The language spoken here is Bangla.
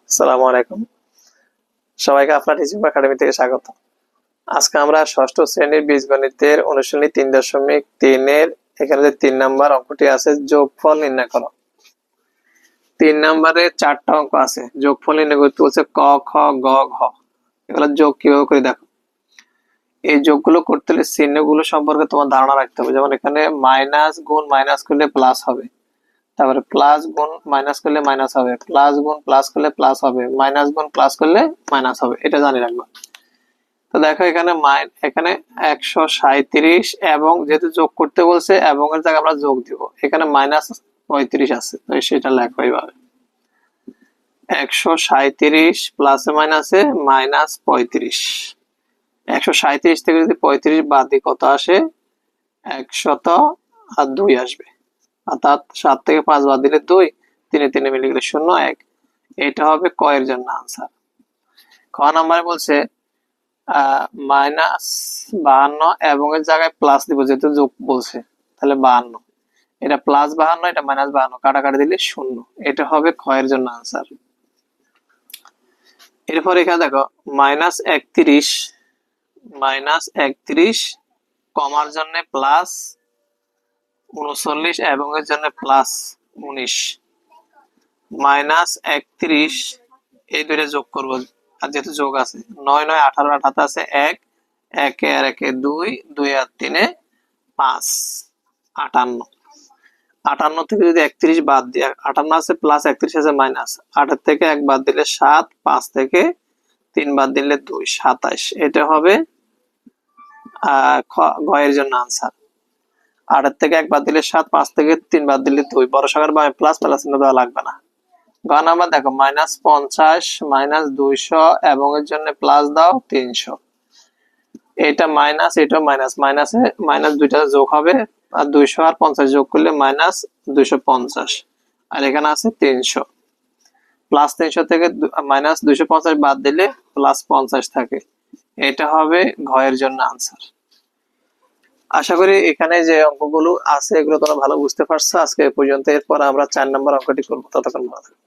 আসসালামু আলাইকুম। সবাইকে আপনার টিচিং একাডেমি থেকে স্বাগত। আজকে আমরা ষষ্ঠ শ্রেণীর বীজগণিতের অনুশীলনী 3.3 এর এখানে যে 3 নাম্বার অঙ্কটি আছে, যোগফল নির্ণয় করো। 3 নম্বরে 4টা অঙ্ক আছে। যোগফল নির্ণয় করতে বলছে ক, খ, গ, ঘ। এগুলো যোগ কিভাবে করে দেখো। এই যোগগুলো করতে হলে চিহ্নগুলো সম্পর্কে তোমার ধারণা রাখতে হবে। যেমন এখানে মাইনাস গুণ মাইনাস করলে প্লাস হবে, তারপরে প্লাস গুণ মাইনাস করলে মাইনাস হবে, প্লাস গুণ প্লাস করলে প্লাস হবে, মাইনাস গুণ প্লাস করলে মাইনাস হবে। এটা জানি রাখবো। তো দেখো এখানে এখানে 137 এবং যেহেতু যোগ করতে বলছে এবং এর জায়গায় আমরা যোগ দিব। এখানে -35 আছে, তো সেটা লেখো এইভাবে 137 প্লাসে মাইনাসে -35। 137 থেকে যদি 35 বাদ দিই কত আসে? 102 আসবে। অর্থাৎ 7 থেকে 5 বাদ দিলে 2, 3 3 মিলে গেলে 0 1। এটা হবে ক এর জন্য आंसर। খ নম্বরে বলছে -52 এবং এর জায়গায় প্লাস দিব, যেহেতু যোগ বলছে তাহলে 52। এটা +52, এটা -52, কাটাকাটি দিলে 0। এটা হবে খ এর জন্য आंसर। এরপর এখানে দেখো -31 কমার জন্য +39 এবং এর জন্য +19। -31 এই দুইটা যোগ করব, আর যেহেতু যোগ আছে 9 9 18 18 আছে 1 1 আর 1 2 2 আর 3 5 58। 58 থেকে যদি 31 বাদ দিই, 58 আছে প্লাস 31 আছে মাইনাস, 8 থেকে 1 বাদ দিলে 7, 5 থেকে 3 বাদ দিলে 2 27। এটা হবে গ এর জন্য आंसर। 8 থেকে 1 বাদ দিলে 7, 5 থেকে 3 বাদ দিলে 2। বড় সংখ্যার বামে প্লাস চিহ্ন দেওয়া লাগবে না। গ নাম্বার দেখো -50 -200 এবং এর জন্য প্লাস দাও 300। এটা মাইনাস, এটা মাইনাস, মাইনাসে মাইনাস দুইটা যোগ হবে, আর 200 আর 50 যোগ করলে -250। আর এখানে আছে 300। +300 থেকে -250 বাদ দিলে +50 থাকে। এটা হবে ঘ এর জন্য आंसर। আশা করি এখানে যে অঙ্কগুলো আছে এগুলো তোমরা ভালো বুঝতে পারছো। আজকে এই পর্যন্ত। এরপর আমরা 4 নম্বর অঙ্কটি করব। ততক্ষণ ভালো থাকো।